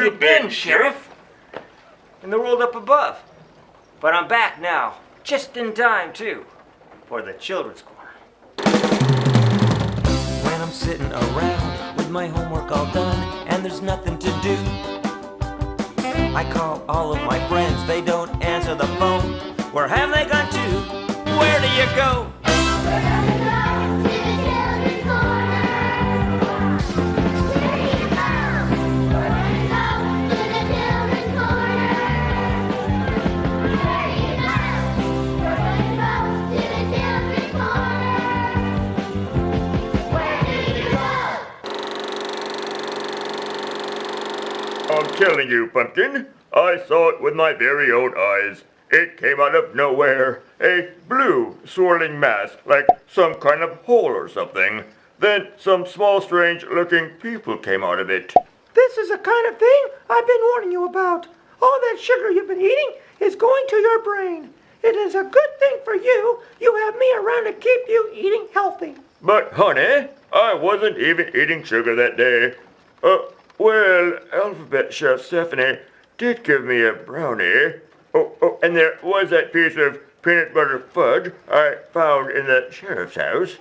you been, Sheriff? In the world up above. But I'm back now, just in time, too, for the Children's Corner. When I'm sitting around with my homework all done and there's nothing to do, I call all of my friends, they don't answer the phone. Where have they gone to? Where do you go? I'm telling you, Pumpkin, I saw it with my very own eyes. It came out of nowhere, a blue, swirling mass, like some kind of hole or something. Then some small, strange-looking people came out of it. This is the kind of thing I've been warning you about. All that sugar you've been eating is going to your brain. It is a good thing for you. You have me around to keep you eating healthy. But, honey, I wasn't even eating sugar that day. Well, Alphabet Chef Stephanie did give me a brownie. Oh, and there was that piece of peanut butter fudge I found in the sheriff's house.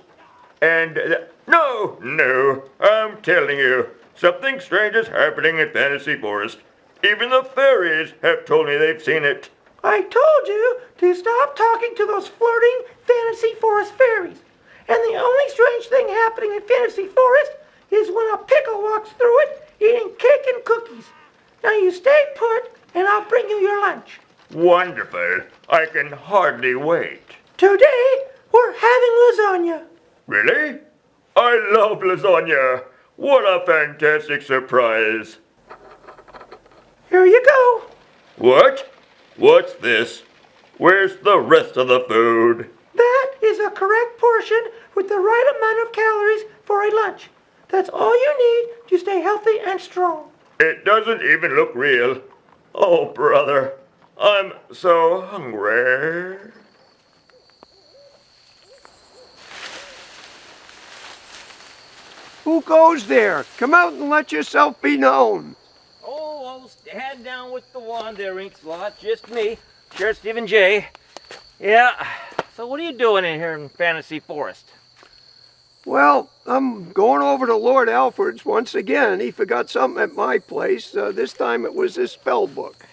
And, no, I'm telling you, something strange is happening in Fantasy Forest. Even the fairies have told me they've seen it. I told you to stop talking to those flirting Fantasy Forest fairies. And the only strange thing happening in Fantasy Forest is when a pickle walks through it eating cake and cookies. Now you stay put and I'll bring you your lunch. Wonderful. I can hardly wait. Today, we're having lasagna. Really? I love lasagna. What a fantastic surprise. Here you go. What? What's this? Where's the rest of the food? That is a correct portion with the right amount of calories for a lunch. That's all you need to stay healthy and strong. It doesn't even look real. Oh, brother, I'm so hungry. Who goes there? Come out and let yourself be known. Oh, I'll stand down with the wand there, Inkslot. Just me, Sheriff Stephen J. Yeah, so what are you doing in here in Fantasy Forest? Well, I'm going over to Lord Alfred's once again. He forgot something at my place. This time it was this spell book.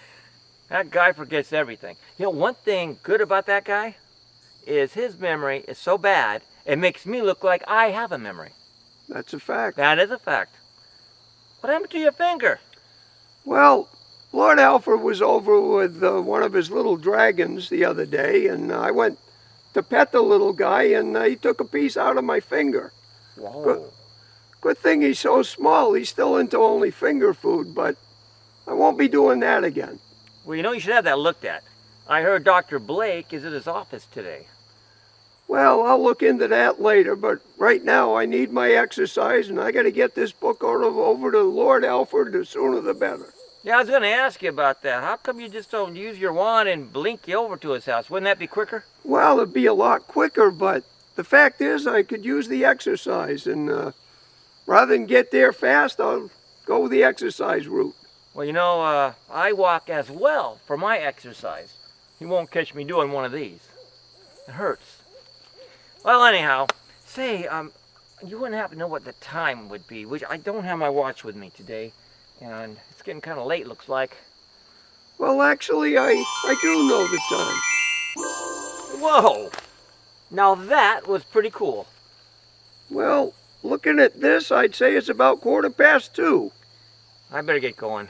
That guy forgets everything. You know, one thing good about that guy is his memory is so bad, it makes me look like I have a memory. That's a fact. That is a fact. What happened to your finger? Well, Lord Alfred was over with one of his little dragons the other day, and I went to pet the little guy, and he took a piece out of my finger. Whoa. Good thing he's so small, he's still into only finger food, but I won't be doing that again. Well, you know, you should have that looked at. I heard Dr. Blake is at his office today. Well, I'll look into that later, but right now I need my exercise, and I got to get this book over to Lord Alfred, the sooner the better. Yeah, I was going to ask you about that. How come you just don't use your wand and blink you over to his house? Wouldn't that be quicker? Well, it'd be a lot quicker, but the fact is I could use the exercise, and rather than get there fast, I'll go the exercise route. Well, you know, I walk as well for my exercise. You won't catch me doing one of these. It hurts. Well, anyhow, say, you wouldn't happen to know what the time would be, which I don't have my watch with me today, and it's getting kind of late, looks like. Well, actually, I do know the time. Whoa! Now that was pretty cool. Well, looking at this, I'd say it's about 2:15. I better get going.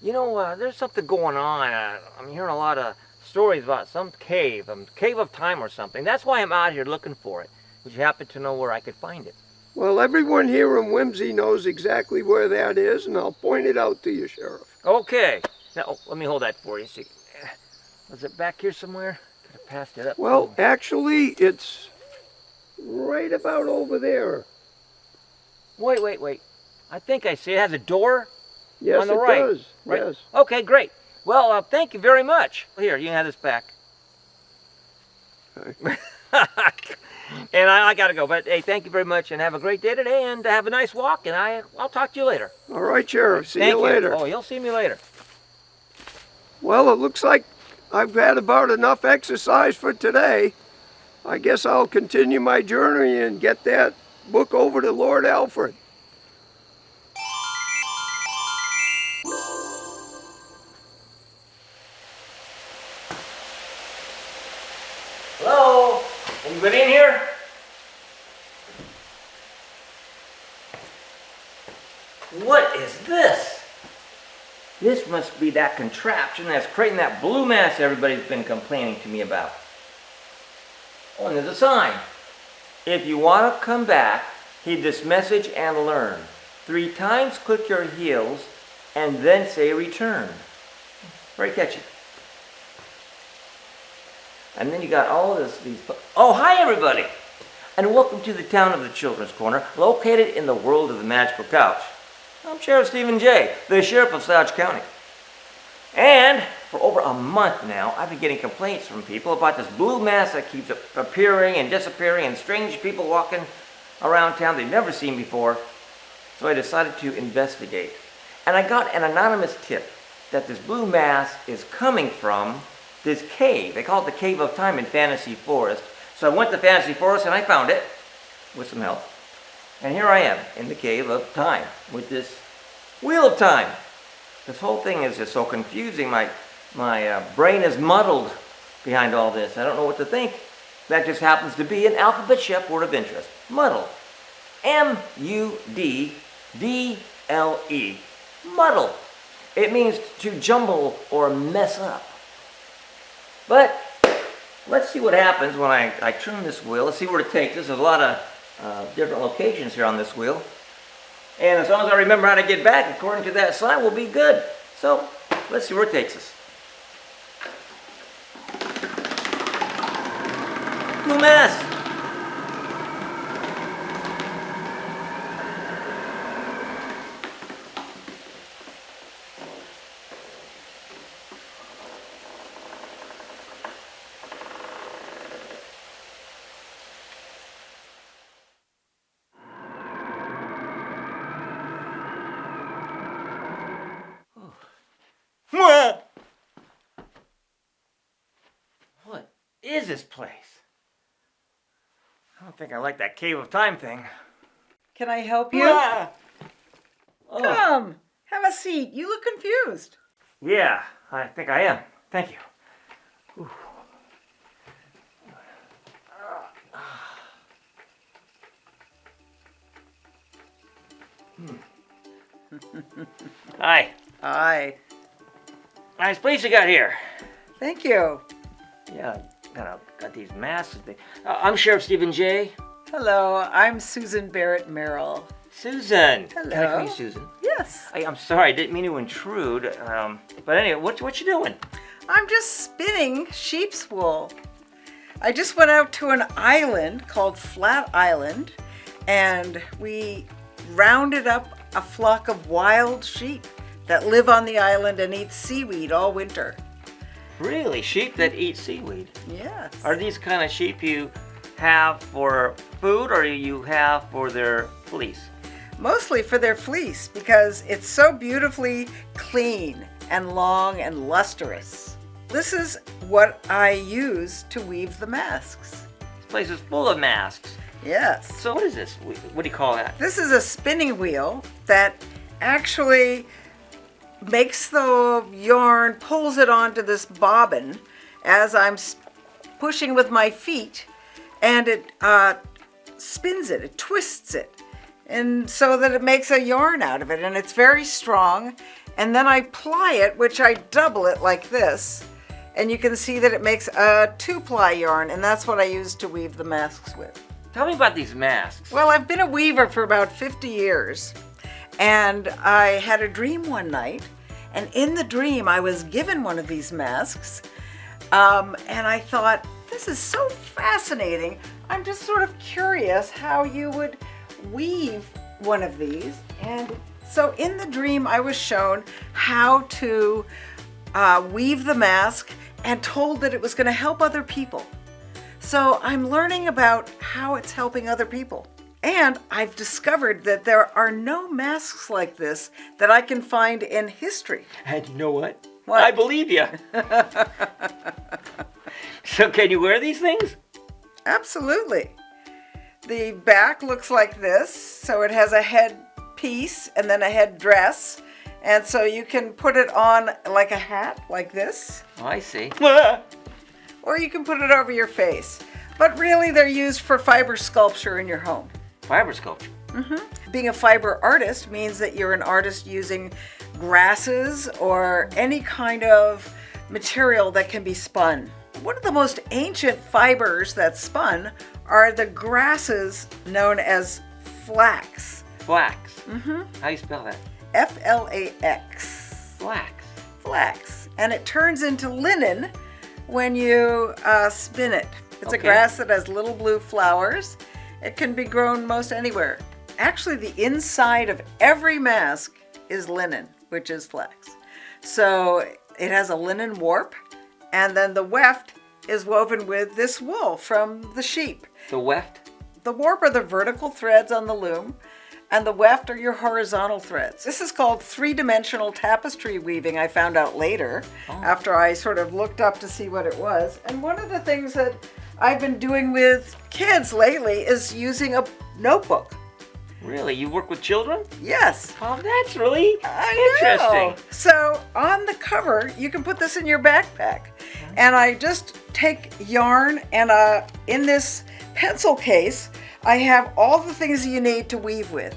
You know, there's something going on. I'm hearing a lot of stories about some cave, cave of time or something. That's why I'm out here looking for it. Would you happen to know where I could find it? Well, everyone here in Whimsy knows exactly where that is, and I'll point it out to you, Sheriff. Okay. Now, let me hold that for you. See, was it back here somewhere? Could have passed it up. Well, actually, it's right about over there. Wait. I think I see it. It has a door Yes, on the it right. does. Right? Yes. Okay, great. Well, thank you very much. Here, you can have this back. And I got to go. But hey, thank you very much, and have a great day today, and have a nice walk. And I'll talk to you later. All right, Sheriff. See Thank you later. Oh, you'll see me later. Well, it looks like I've had about enough exercise for today. I guess I'll continue my journey and get that book over to Lord Alfred. Hello? Anybody in here? What is this? This must be that contraption that's creating that blue mass everybody's been complaining to me about. Oh, and there's a sign. If you want to come back, heed this message and learn. 3 times click your heels and then say return. Very catchy. And then you got all these. Oh, hi everybody! And welcome to the town of the Children's Corner, located in the world of the magical couch. I'm Sheriff Stephen J., the Sheriff of Slouch County. And for over a month now, I've been getting complaints from people about this blue mass that keeps appearing and disappearing, and strange people walking around town they've never seen before. So I decided to investigate. And I got an anonymous tip that this blue mass is coming from this cave. They call it the Cave of Time in Fantasy Forest. So I went to Fantasy Forest and I found it with some help. And here I am in the Cave of Time with this Wheel of Time. This whole thing is just so confusing. My brain is muddled behind all this. I don't know what to think. That just happens to be an alphabet chef word of interest. Muddle. M-U-D-D-L-E. Muddle. It means to jumble or mess up. But let's see what happens when I turn this wheel. Let's see where it takes us. There's a lot of different locations here on this wheel. And as long as I remember how to get back according to that sign, we'll be good. So let's see where it takes us. Blue mass. What is this place? I don't think I like that Cave of Time thing. Can I help you? Oh, Come, have a seat. You look confused. yeah, I think I am. Thank you. Ooh. Hi. Hi. Nice place you got here. Thank you. Yeah, got these masks. I'm Sheriff Stephen J. Hello, I'm Susan Barrett Merrill. Susan. Hello. Can I call you Susan? Yes. I'm sorry, I didn't mean to intrude. But anyway, what you doing? I'm just spinning sheep's wool. I just went out to an island called Flat Island, and we rounded up a flock of wild sheep that live on the island and eat seaweed all winter. Really? Sheep that eat seaweed? Yes. Are these kind of sheep you have for food or you have for their fleece? Mostly for their fleece because it's so beautifully clean and long and lustrous. This is what I use to weave the masks. This place is full of masks. Yes. So what is this? What do you call that? This is a spinning wheel that actually makes the yarn, pulls it onto this bobbin as I'm pushing with my feet, and it spins it, it twists it, and so that it makes a yarn out of it, and it's very strong. And then I ply it, which I double it like this, and you can see that it makes a 2-ply yarn, and that's what I use to weave the masks with. Tell me about these masks. Well, I've been a weaver for about 50 years, and I had a dream one night, and in the dream I was given one of these masks, and I thought, this is so fascinating. I'm just sort of curious how you would weave one of these. And so in the dream I was shown how to weave the mask and told that it was going to help other people. So I'm learning about how it's helping other people. And I've discovered that there are no masks like this that I can find in history. And you know what? What? I believe you. So can you wear these things? Absolutely. The back looks like this, so it has a head piece and then a head dress. And so you can put it on like a hat, like this, Oh, I see. or you can put it over your face. But really, they're used for fiber sculpture in your home. Fiber sculpture. Being a fiber artist means that you're an artist using grasses or any kind of material that can be spun. One of the most ancient fibers that's spun are the grasses known as flax. Flax. How do you spell that? F-L-A-X. Flax. Flax. And it turns into linen when you spin it. It's a Okay. grass that has little blue flowers. It can be grown most anywhere. Actually, the inside of every mask is linen, which is flax. So it has a linen warp, and then the weft is woven with this wool from the sheep. The weft. The warp are the vertical threads on the loom, and the weft are your horizontal threads. This is called three-dimensional tapestry weaving, I found out later, after I sort of looked up to see what it was. And one of the things that I've been doing with kids lately is using a notebook. Really? You work with children? Yes. Oh, that's really I know. interesting. So on the cover, you can put this in your backpack. And I just take yarn and in this pencil case, I have all the things you need to weave with.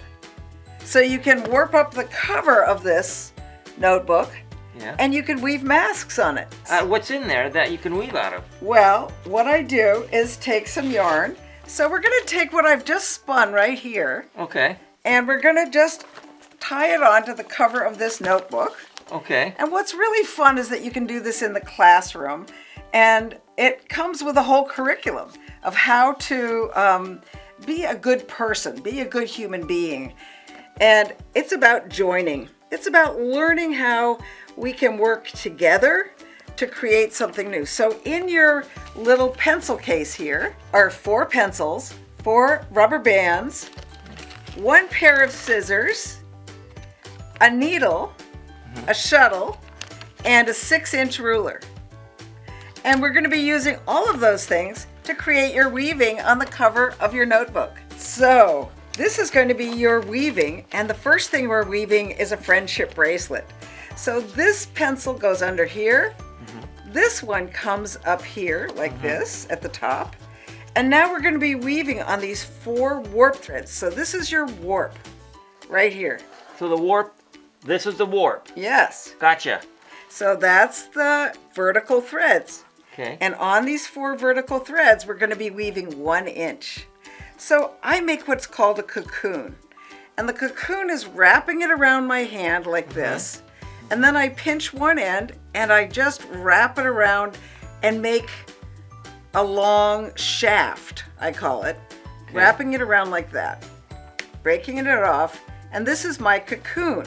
So you can warp up the cover of this notebook Yeah. and you can weave masks on it. What's in there that you can weave out of? Well, what I do is take some yarn. So we're going to take what I've just spun right here Okay. and we're going to just tie it onto the cover of this notebook. Okay. And what's really fun is that you can do this in the classroom, and it comes with a whole curriculum of how to be a good person, be a good human being. And it's about joining. It's about learning how we can work together to create something new. So in your little pencil case here are 4 pencils, 4 rubber bands, 1 pair of scissors, a needle, a shuttle, and a 6-inch ruler. And we're going to be using all of those things to create your weaving on the cover of your notebook. So this is going to be your weaving, and the first thing we're weaving is a friendship bracelet. So this pencil goes under here. This one comes up here like this at the top. And now we're going to be weaving on these 4 warp threads. So this is your warp right here. So the warp, this is the warp. Yes. Gotcha. So that's the vertical threads. Okay. And on these 4 vertical threads, we're going to be weaving 1 inch. So I make what's called a cocoon. And the cocoon is wrapping it around my hand like this. And then I pinch one end and I just wrap it around and make a long shaft, I call it. Okay. Wrapping it around like that. Breaking it off. And this is my cocoon.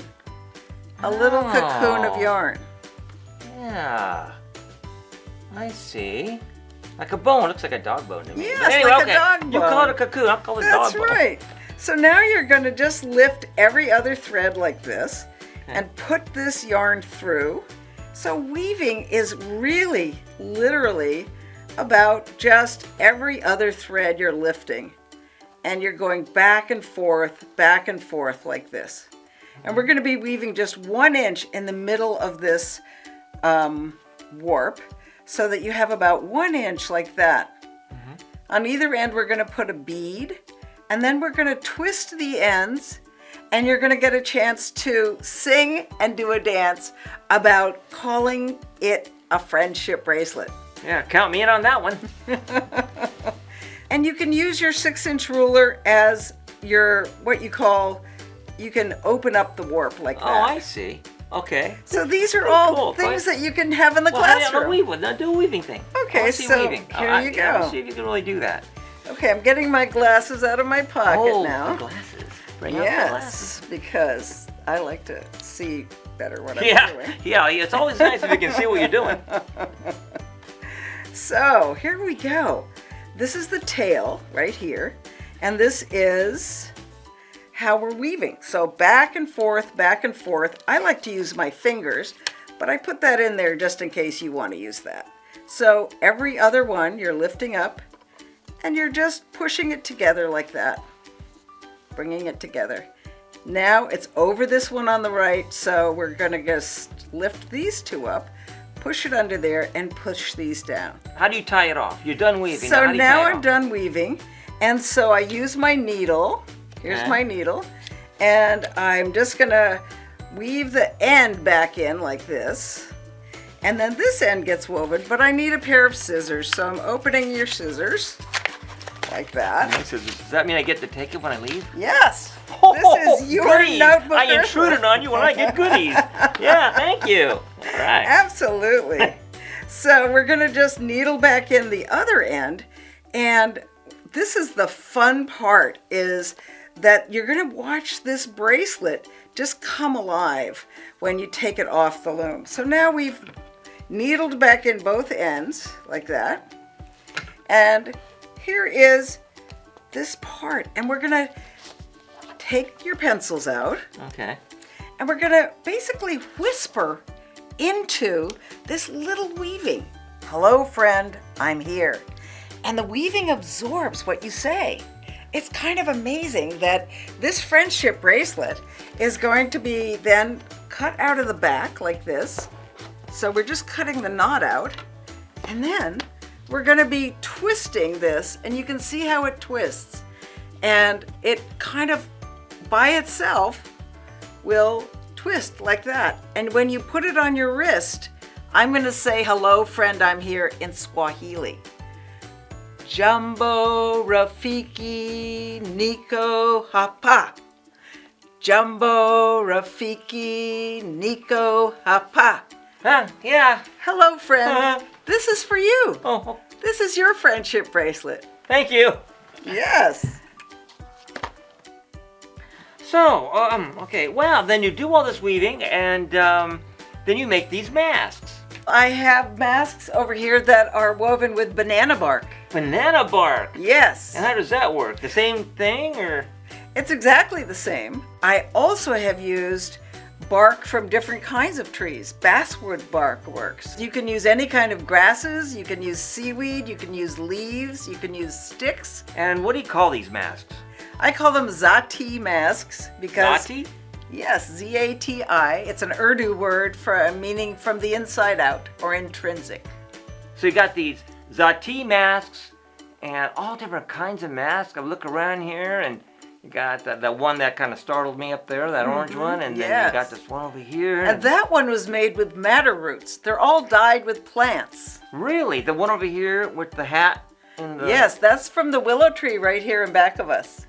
A little cocoon of yarn. Yeah. I see. Like a bone. Looks like a dog bone to me. Yes, But anyway, like a okay. dog You call it bone. a cocoon. I'll call it a That's dog bone. right. So now you're going to just lift every other thread like this and put this yarn through. So weaving is really, literally about just every other thread you're lifting. And you're going back and forth like this. And we're going to be weaving just 1 inch in the middle of this warp so that you have about 1 inch like that. On either end, we're going to put a bead, and then we're going to twist the ends, and you're going to get a chance to sing and do a dance about calling it a friendship bracelet. Yeah, count me in on that one. And you can use your 6-inch ruler as your, what you call, you can open up the warp like that. Oh, I see. Okay. So these are all cool. things that you can have in the Well, classroom. Now do a weaving thing. Okay, I wanna see so weaving. here you Yeah, go. let's see if you can really do that. Okay, I'm getting my glasses out of my pocket now. the glasses. Bring out the glasses. Yes, because I like to see better what I'm Yeah, doing. yeah. It's always nice if you can see what you're doing. So here we go. this is the tail right here, and this is how we're weaving. So back and forth, back and forth. I like to use my fingers, but I put that in there just in case you want to use that. So every other one you're lifting up and you're just pushing it together like that, bringing it together. Now it's over this one on the right, so we're gonna just lift these two up, push it under there, and push these down. How do you tie it off? You're done weaving. So how do you now tie it I'm off? done weaving, and so I use my needle. Here's Okay. my needle, and I'm just gonna weave the end back in like this, and then this end gets woven, but I need a pair of scissors, so I'm opening your scissors like that. Does that mean I get to take it when I leave? Yes. Oh, This is your goodies. notebook. I intruded on you when I get goodies. Yeah, thank you. All right. Absolutely. So we're gonna just needle back in the other end, and this is the fun part, is that you're gonna watch this bracelet just come alive when you take it off the loom. So now we've needled back in both ends like that, and here is this part, and we're gonna take your pencils out, Okay. and we're gonna basically whisper into this little weaving. Hello, friend, I'm here. And the weaving absorbs what you say. It's kind of amazing that this friendship bracelet is going to be then cut out of the back like this. So we're just cutting the knot out, and then we're gonna be twisting this, and you can see how it twists. And it kind of by itself will twist like that. And when you put it on your wrist, I'm gonna say, hello friend, I'm here in Swahili. Jambo Rafiki Nico Hapa. Jambo Rafiki Nico Hapa. Yeah. Hello friend, this is for you. Oh, This is your friendship bracelet. thank you. Yes. So, okay, well, then you do all this weaving, and then you make these masks. I have masks over here that are woven with banana bark. Banana bark. Yes. And how does that work? The same thing, or? It's exactly the same. I also have used bark from different kinds of trees. Basswood bark works. You can use any kind of grasses, you can use seaweed, you can use leaves, you can use sticks. And what do you call these masks? I call them Zati masks because Zati? yes, Z-A-T-I. It's an Urdu word for meaning from the inside out or intrinsic. So you got these Zati masks and all different kinds of masks. I look around here and you got the one that kind of startled me up there, that orange one, and then yes. you got this one over here. And that one was made with madder roots. They're all dyed with plants. Really? The one over here with the hat and the... Yes, that's from the willow tree right here in back of us.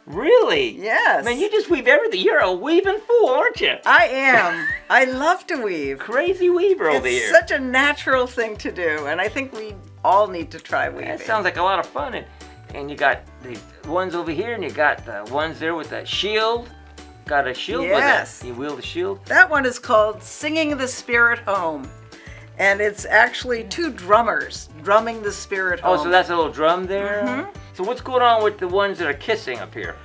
Really? Yes. Man, you just weave everything. You're a weaving fool, aren't you? I am. I love to weave. Crazy weaver over It's here. such a natural thing to do, and I think we all need to try weaving. That sounds like a lot of fun. And you got the ones over here, and you got the ones there with that shield. Got a shield Yes. with it. You wield the shield. That one is called Singing the Spirit Home. And it's actually two drummers drumming the spirit home. Oh, so that's a little drum there? So what's going on with the ones that are kissing up here?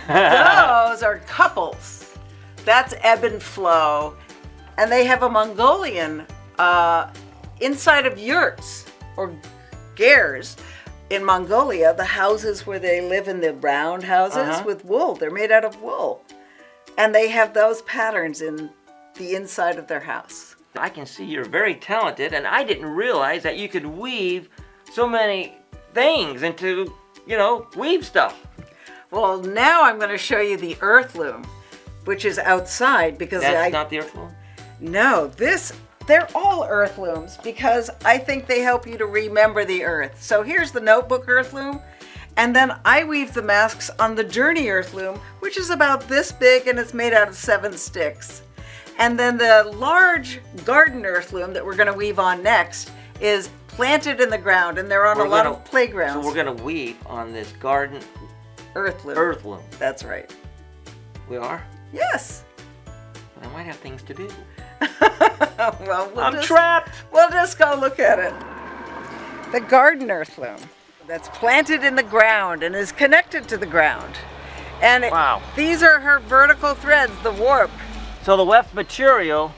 Those are couples. That's ebb and flow. And they have a Mongolian inside of yurts or gers. In Mongolia, the houses where they live in the round houses with wool, they're made out of wool. And they have those patterns in the inside of their house. I can see you're very talented, and I didn't realize that you could weave so many things into, weave stuff. Well, now I'm going to show you the earth loom, which is outside because That's not the earth loom? No, they're all earth looms because I think they help you to remember the earth. So here's the notebook earth loom, and then I weave the masks on the journey earth loom, which is about this big and it's made out of 7 sticks. And then the large garden earth loom that we're going to weave on next is planted in the ground, and they're on a lot of playgrounds. So we're going to weave on this garden earth loom. earth loom. That's right. We are? Yes. But I might have things to do. Well, I'm trapped. We'll just go look at it. The garden earth loom. that's planted in the ground and is connected to the ground. And Wow. these are her vertical threads, the warp. So the weft material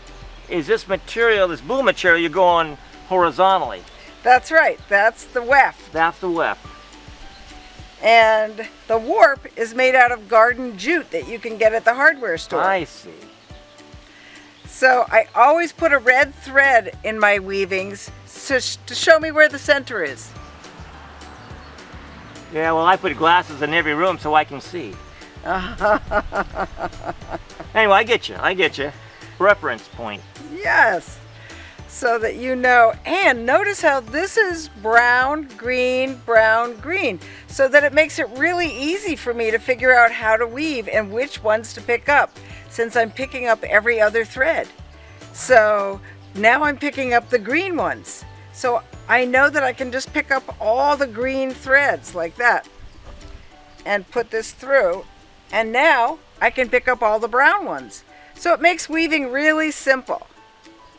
is this material, this blue material, you go on horizontally. That's right, that's the weft. That's the weft. And the warp is made out of garden jute that you can get at the hardware store. I see. So I always put a red thread in my weavings to show me where the center is. Yeah, well, I put glasses in every room so I can see. Anyway, I get you. Reference point. Yes, so that you know. And notice how this is brown, green, so that it makes it really easy for me to figure out how to weave and which ones to pick up, since I'm picking up every other thread. So now I'm picking up the green ones. So I know that I can just pick up all the green threads like that and put this through. And now I can pick up all the brown ones. So it makes weaving really simple.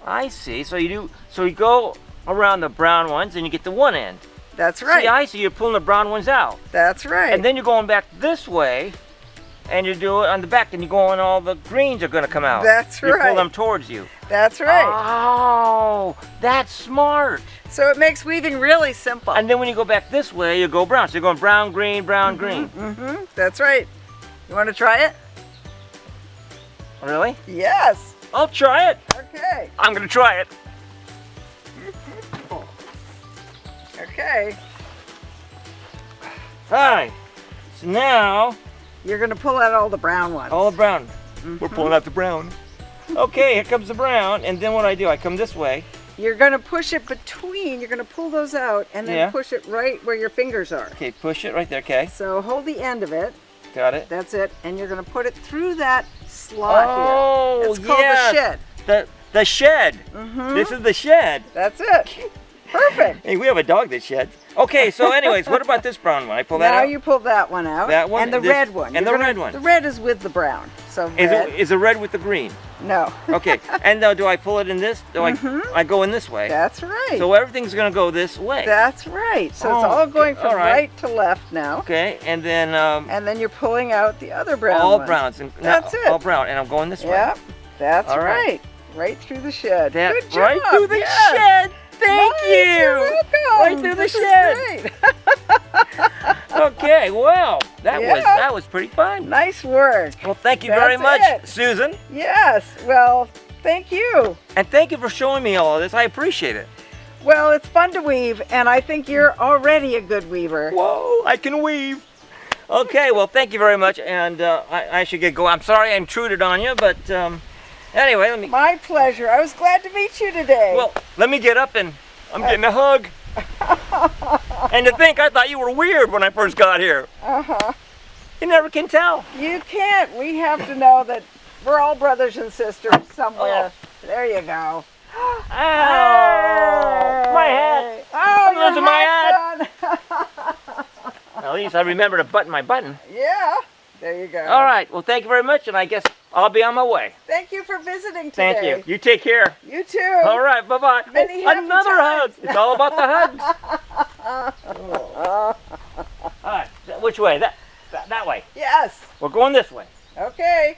I see. So you go around the brown ones and you get to one end. That's right. See, I see. You're pulling the brown ones out. That's right. And then you're going back this way, and you do it on the back, and you go and all the greens are going to come out. That's You right. pull them towards you. That's right. Oh, that's smart. So it makes weaving really simple. And then when you go back this way, you go brown. So you're going brown, green, brown, green. Mm-hmm. That's right. You want to try it? Really? Yes. I'll try it. Okay. I'm going to try it. Okay. All right. So now, You're going to pull out all the brown ones. all the brown. We're pulling out the brown. Okay, here comes the brown. And then what do? I come this way. You're going to push it between. You're going to pull those out and then Yeah. push it right where your fingers are. Okay, push it right there. Okay, So hold the end of it. got it. That's it. And you're going to put it through that slot Oh, here. It's called yes. the shed. The shed. This is the shed. That's it. Perfect. Hey, we have a dog that sheds. Okay, so anyways, what about this brown one? I pull that Now out? you pull that one out. That one, And the this- red one. and You're the red one. The red is with the brown. So red. Is the red with the green? No. Okay, and now do I pull it in this? Do I go in this way? That's right. So everything's gonna go this way. That's right. So it's Oh, all going okay. from All right. right to left now. Okay, and then And then you're pulling out the other brown all one. browns. And, That's it. All brown, and I'm going this way. Yep. That's All right. right. Right through the shed. That, Good job. right through the yes. shed. Thank Nice, you. You're welcome. Right through the This is shed. great. Okay, well, Yeah. that was pretty fun. Nice work. Well, thank you very That's much, it. Susan. Yes. Well, thank you. And thank you for showing me all of this. I appreciate it. Well, it's fun to weave, and I think you're already a good weaver. Whoa, I can weave. Okay, well, thank you very much, and I should get going. I'm sorry I intruded on you, but anyway, let me. My pleasure. I was glad to meet you today. Well, let me get up, and I'm getting a hug. And to think, I thought you were weird when I first got here. Uh-huh. You never can tell. You can't. We have to know that we're all brothers and sisters somewhere. There you go. Ow! My hat. Oh, I'm your losing my hat's gone. At least I remember to button my button. Yeah. There you go. All right. Well, thank you very much, and I guess I'll be on my way. Thank you for visiting today. Thank you. You take care. You too. All right. Bye-bye. Many happy Another hug. times. It's all about the hugs. All right. Which way? That way. Yes. We're going this way. Okay.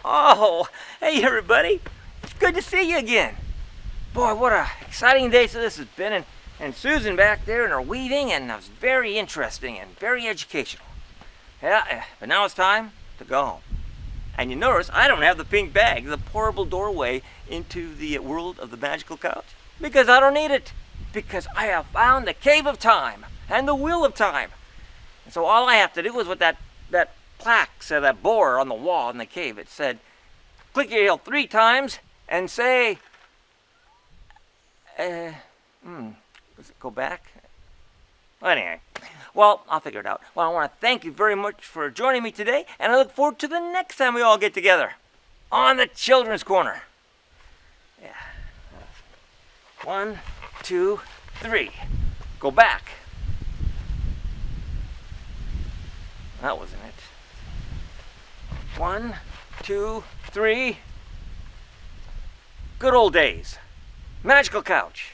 Oh, hey everybody. It's good to see you again. Boy, what a exciting day this has been. And Susan back there in her weaving, and it was very interesting and very educational. Yeah, but now it's time to go home. And you notice I don't have the pink bag, the portable doorway into the world of the magical couch. Because I don't need it. Because I have found the cave of time and the wheel of time. And so all I have to do is with that plaque, so that board on the wall in the cave, it said, click your heel 3 times and say, does it go back? Well, anyway, well, I'll figure it out. Well, I want to thank you very much for joining me today, and I look forward to the next time we all get together on the Children's Corner. Yeah. 1, 2, 3. Go back. That wasn't it. 1, 2, 3. Good old days. Magical couch.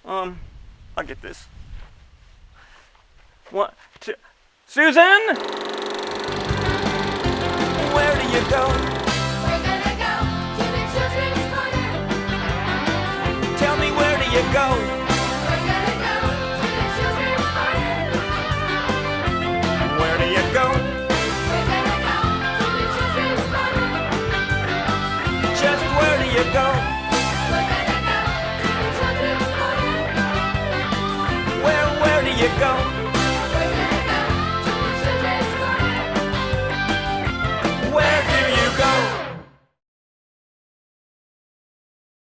I'll get this. 1, 2. Susan? Where do you go?